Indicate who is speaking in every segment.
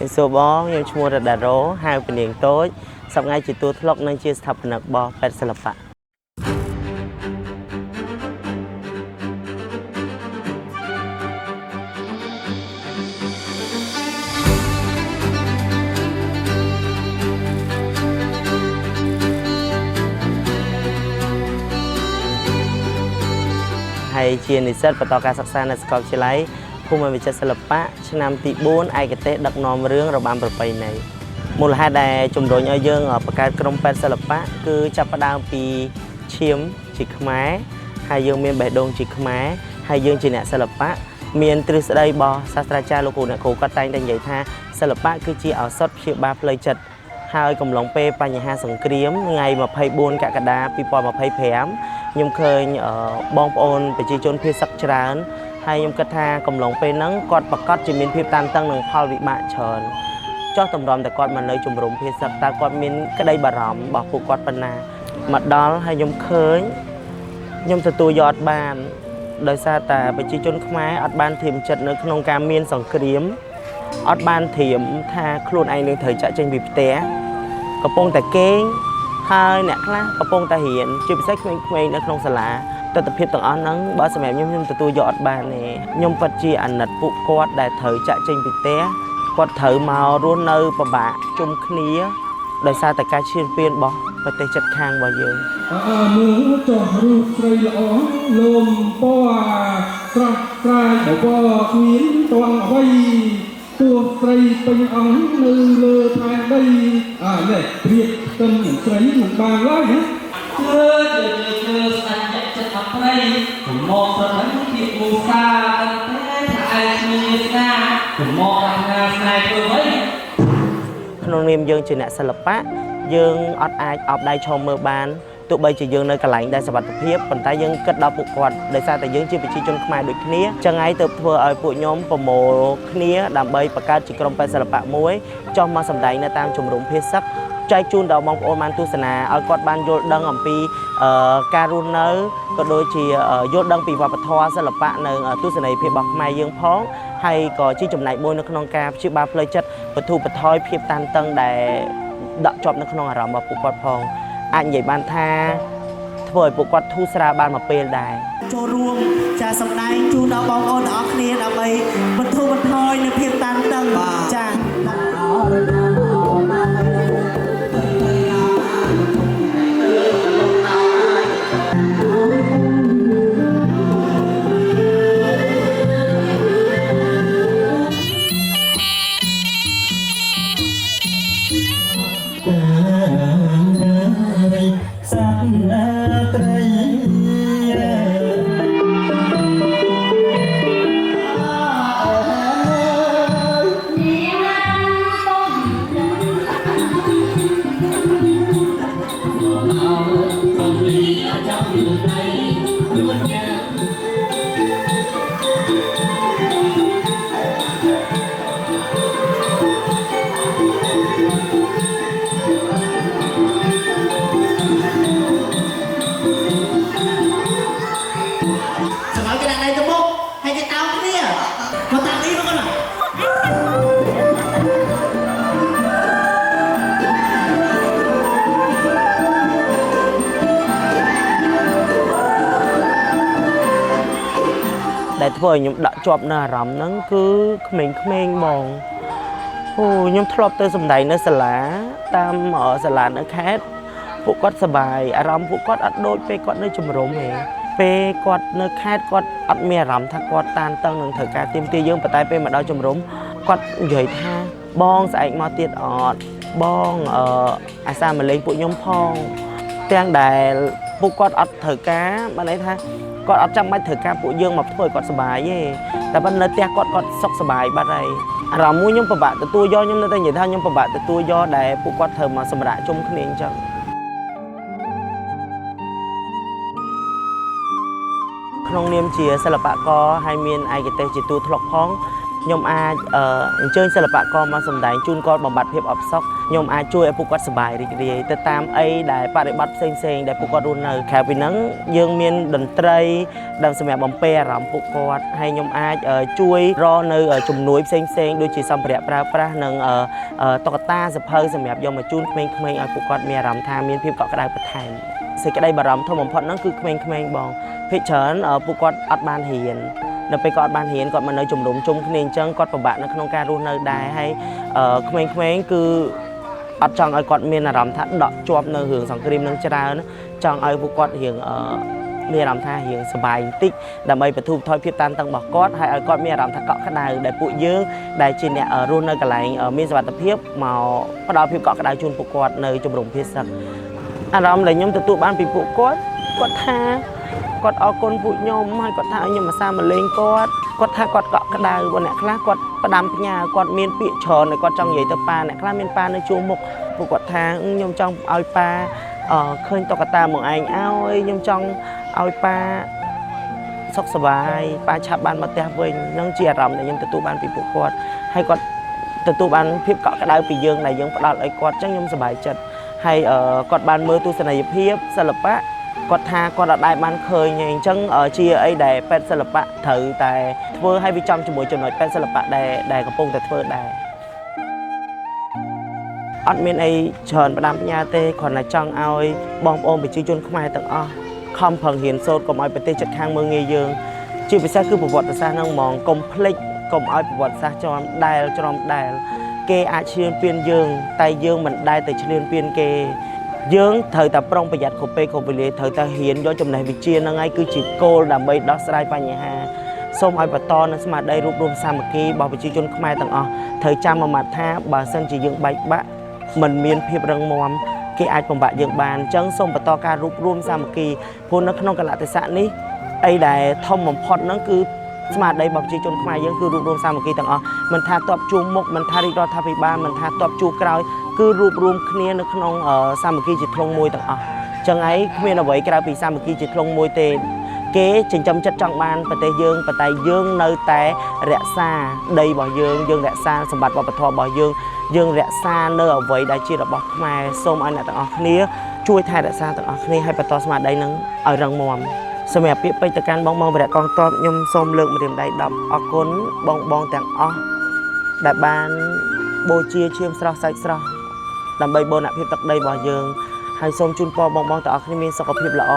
Speaker 1: số bó nhưng mua được đà rố hai phần điện tối sau ngay chỉ tôi lọc nên chia thập nặc bò pet sập bạ hay chiaนิสิตประกอบการศึกษาในสกอตเชลัยผู้มาวิจัยศิลปะชนำตีบุญไอกเตะดักนอมเรื่องระบำประเพณีมูลค่าได้จุ่มโดยย่อยเยื่อประกาศกรมเป็นศิลปะคือจับประดามปีเชียมจิกไม้ให้ยื่อเมียนใบดงจิกไม้ให้ยื่อจีเนศิลปะเมียนตรึสได้บอศาสตราจารย์ลูกเนี่ยครูก็แต่งแต่ใหญ่ท่าศิลปะคือจีเอาซดเชียบาเพลย์จัดให้กำลังเปย์ปัญหาสังเกตไงมาเพย์บุญกะกระดาปีปอมาเพย์แผมยมเคยบองปอนไปจีจนเพียสักจานให้ยมกระทากำลังเปย์นั้นกอดประกอบจีมินเพียตันตั้งหนึ่งพอวิบะเชิญเจ้าตำรวจแต่กอดมันเลยจุ่มรุมเพียสักตากอดมินก็ได้บารมบอกผูกกอดปนามาดอลให้ยมเคยยมตัวยอดบานโดยซาแต่ไปจีจนขมายอัดบานถิ่มจัดในขนมการเมียนสังเกตอัดบานถิ่มท่าครูนไอหนึ่งเถยจะเจนบีบเตะกระโปรงแต่เก้งhai nè kháกระโปรงตาเหียนจีบเซ็กไม่ในขนมสลาแต่เพียบต่างอันนั้นบ้าสมัยยมตัวยอดบานเนี่ยยมปัจจีอันนัดปุกกอดได้เถยจะเจนบีบเตะกอดเถยมารุ่นเนอปะบะจุ่มคณีโดยซาแต่การเชียนเปลี่ยนบ่ประเทศจัดคางบ่เยอะ
Speaker 2: มือจอรูปใส่ละอองลมป้อกระกายบ่ขมิ้นตวงไว้ตัวใส่เป็นอังนือเลอทางได้เนี่ยเรียกกันใส่บางไว้ฮะ
Speaker 3: เจอสัญญาจะทำไรผมมองสถานที่บูชาตั้งแต่ถ่ายมีนาผมมองงานนายตัวไว้
Speaker 1: ขนมเนียมยังจีเนศิลปะยังอัดไอออกได้ชมเมื่อบานตัวใบจียังในกระไหลได้สบัดเพียบปัญหายังกระดาบุกกอดได้ซาแต่ยังจีไปจีจนขมายโดยนี้จะไงเติบโตเอาปุ๋ยยมประโมนี้ดำใบประกาศจีกรมเป็นศิลปะมวยจอมมาสำได้ในตามชมรมเพชรซักใจจูนดาวมองโอมันตุสนาเอากอดบานโยดังอ่ำปีการุณเนอร์ก็โดยจีโยดังปีวัปทวศิลปะในตุสนาเพียบบอกมายังพ้องให้ก่อจีจำหน่ายมวยในขนมกาชื่อบาเพลย์จัดประตูปะทอยเพียบตันตั้งแต่ดอกจอบในขนมอารมณ์มาปุกกอดพองอันใหญ่บานท่าถอยปุกกอดทุสราบานมาเปย์ได้
Speaker 4: โจรวมจะสำได้จูนเอาบองโอนออกเนียนเอาไปบรรทุกบรรทอยในเพียงตันตั้งจ้า
Speaker 1: แต่ถ้าnhom ដាក់ជាប់នៅអារម្មណ៍ហ្នឹងគឺក្មេងៗហ្មងអូខ្ញុំធ្លាប់ទៅសម្ដែងនៅសាលាតាមសាលានៅខេត្តពួកគាត់សប្បាយអារម្មណ៍ពួកគាត់អត់ដូចពេលគាត់នៅជំរំទេពេលគាត់នៅខេត្តគាត់អត់មានអារម្មណ៍ថាគាត់តានតឹងនឹងត្រូវការទៀមទាយើងប៉ុន្តែពេលមកដល់ជំរំគាត់និយាយថាបងស្អែកមកទៀតអត់បងអាសាមកលេងពួកខ្ញុំផងទាំងដែលពួកគាត់អត់ត្រូវការបានន័យថាគាត់អត់ចាំបាច់ត្រូវការពួកយើងមកធ្វើឲ្យគាត់សុបាយទេតែប៉ុន្តែផ្ទះគាត់សុខសប្បាយបាត់ហើយអារម្មណ៍មួយខ្ញុំពិបាកទទួលយកខ្ញុំនៅតែនិយាយថាខ្ញុំពិបាកទទួលយកដែលពួកគាត់ត្រូវមកសម្រាប់ជុំគ្នាអញ្ចឹងក្នុងនាមជាសិល្បករហើយមានឯកទេសជាទូធ្លុកផង ខ្ញុំអាចអញ្ជើញសិល្បករមកសម្ដែងជូនគាត់បំបត្តិភាពអបសុខខ្ញុំអាចជួយឲ្យពួកគាត់សប្បាយរីករាយទៅតាមអីដែលបរិបត្តិផ្សេងៗដែលពួកគាត់រស់នៅក្រៅពីហ្នឹងយើងមានតន្ត្រីដែលសម្រាប់បំពេអារម្មណ៍ពួកគាត់ហើយខ្ញុំអាចជួយរកនៅជំនួយផ្សេងៗដូចជាសម្ភារៈប្រើប្រាស់និងតុក្កតាសភៅសម្រាប់យកមកជូនក្មេងៗឲ្យពួកគាត់មានអារម្មណ៍ថាមានភាពកក់ក្ដៅបន្ថែមសេចក្តីបារម្ភធំបំផុតហ្នឹងគឺក្មេងៗបងភាគច្រើនពួកគាត់អត់បានរៀននៅពេលគាត់បានរៀនគាត់មកនៅជំនុំជុំគ្នាអញ្ចឹងគាត់ពិបាកនៅក្នុងការរស់នៅដែរហើយក្មេងៗគឺអត់ចង់ឲ្យគាត់មានអារម្មណ៍ថាដកជាប់នៅរឿងសង្គ្រាមនឹងច្រើនចង់ឲ្យពួកគាត់រៀងមានអារម្មណ៍ថារៀងសុបាយបន្តិចដើម្បីបន្ធូរបន្ថយភាពតានតឹងរបស់គាត់ហើយឲ្យគាត់មានអារម្មណ៍ថាកក់ក្ដៅដែលពួកយើងដែលជាអ្នករស់នៅកន្លែងមានសុវត្ថិភាពមកផ្ដល់ភាពកក់ក្ដៅជូនពួកគាត់នៅជំរំភាសាអារម្មណ៍ដែលខ្ញុំទទួលបានពីពួកគាត់ថាគាត់អរគុណពួកខ្ញុំហើយគាត់ថាឲ្យខ្ញុំមកសាមកលេងគាត់ថាគាត់កក់ក្ដៅបងអ្នកខ្លះគាត់ផ្ដាំផ្ញើគាត់មានពាក្យច្រើនដែលគាត់ចង់និយាយទៅប៉ាអ្នកខ្លះមានប៉ានៅជួរមុខពួកគាត់ថាខ្ញុំចង់ឲ្យប៉ាឃើញតុក្កតាមកឯងឲ្យខ្ញុំចង់ឲ្យប៉ាសុខសប្បាយប៉ាឆាប់បានមកផ្ទះវិញនឹងជាអារម្មណ៍ដែលខ្ញុំទទួលបានពីពួកគាត់ហើយគាត់ទទួលបានភាពកក់ក្ដៅពីយើងដែលយើងផ្ដល់ឲ្យគាត់អញ្ចឹងខ្ញុំសប្បាយចិត្តហើយគាត់បានមើលទស្សនីយភាពសិល្បៈគាត់ថាគាត់អត់ដែលបានឃើញទេអញ្ចឹងជាអីដែលពេទ្យសិល្បៈត្រូវតែធ្វើឲ្យវាចំជាមួយចំណុចពេទ្យសិល្បៈដែលកំពុងតែធ្វើដែរអត់មានអីច្រើនផ្ដាំផ្ញើទេគ្រាន់តែចង់ឲ្យបងប្អូនប្រជាជនខ្មែរទាំងអស់ខំប្រឹងរៀនសូត្រកុំឲ្យប្រទេសជិតខាងមើលងាយយើងជាពិសេសគឺប្រវត្តិសាស្ត្រហ្នឹងហ្មងកុំភ្លេចកុំឲ្យប្រវត្តិសាស្ត្រច្រំដែលគេអាចឈ្លានពានយើងតែយើងមិនដែលទៅឈ្លានពានគេយើងត្រូវតែប្រុងប្រយ័ត្នគ្រប់ពេលគ្រប់វេលាត្រូវតែហ៊ានយកចំណេះវិជ្ជាហ្នឹងឯងគឺជាគោលដើម្បីដោះស្រាយបញ្ហាសូមឲ្យបន្តនៅស្មារតីរួបរวมសាមគ្គីរបស់ប្រជាជនខ្មែរទាំងអស់ត្រូវចាំមួយម៉ាត់ថាបើសិនជាយើងបែកបាក់មិនមានភាពរឹងមាំគេអាចបំបាក់យើងបានអញ្ចឹងសូមបន្តការរួបរวมសាមគ្គីព្រោះនៅក្នុងកលៈទេសៈនេះអីដែលធំបំផុតហ្នឹងគឺស្មារតីរបស់ប្រជាជនខ្មែរយើងគឺរួបរวมសាមគ្គីទាំងអស់មិនថាតបជួរមុខមិនថារាជរដ្ឋាភិបាលមិនថាតបជួរក្រោយគឺរួបរวมគ្នានៅក្នុងសាមគ្គីជាធ្លុងមួយទាំងអស់អញ្ចឹងឯងគ្មានអ្វីក្រៅពីសាមគ្គីជាធ្លុងមួយទេគេចិញ្ចឹមចិត្តចង់បានប្រទេសយើងប៉ុន្តែយើងនៅតែរក្សាដីរបស់យើងរក្សាសម្បត្តិវប្បធម៌របស់យើងរក្សានៅអ្វីដែលជារបស់ខ្មែរសូមឲ្យអ្នកទាំងអស់គ្នាជួយថែរក្សាទាំងអស់គ្នាឲ្យបន្តស្មារតីនឹងឲ្យរឹងមាំសម្រាប់ពាក្យពេចន៍ទៅកាន់បងវរៈកងទ័ពខ្ញុំសូមលើកម្រាមដៃ10អរគុណបងទាំងអស់ដែលបានបូជាឈាមស្រស់សាច់ស្រស់ដើម្បីបូរណភាពទឹកដីរបស់យើងហើយសូមជូនពរបងទាំងអស់គ្នាមានសុខភាពល្អ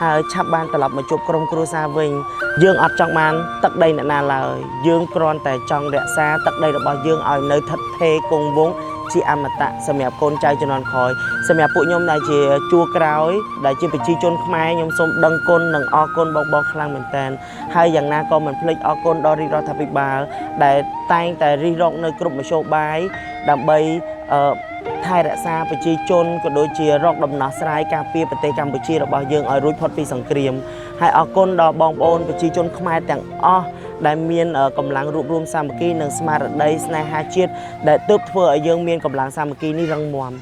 Speaker 1: ហើយឆាប់បានត្រឡប់មកជួបក្រុមគ្រួសារវិញយើងអត់ចង់បានទឹកដីអ្នកណាឡើយយើងគ្រាន់តែចង់រក្សាទឹកដីរបស់យើងឲ្យនៅថិតថេរគង់វង្សជាអមតៈសម្រាប់កូនចៅជំនាន់ក្រោយសម្រាប់ពួកខ្ញុំដែលជាជួរក្រោយដែលជាប្រជាជនខ្មែរខ្ញុំសូមដឹងគុណនិងអរគុណបងខ្លាំងមែនទែនហើយយ៉ាងណាក៏មិនភ្លេចអរគុណដល់រាជរដ្ឋាភិបាលដែលតែងតែរិះរកនៅគ្រប់មធ្យោបាយដើម្បីថែរក្សាប្រជាជនក៏ដូចជារកដំណោះស្រាយការពារប្រទេសកម្ពុជារបស់យើងឲ្យរួចផុតពីសង្គ្រាមហើយអរគុណដល់បងប្អូនប្រជាជនខ្មែរទាំងអស់ដែលមានកម្លាំងរួបរวมសាមគ្គីនិងស្មារតីស្នេហាជាតិដែលទើបធ្វើឲ្យយើងមានកម្លាំងសាមគ្គីនេះរឹងមាំ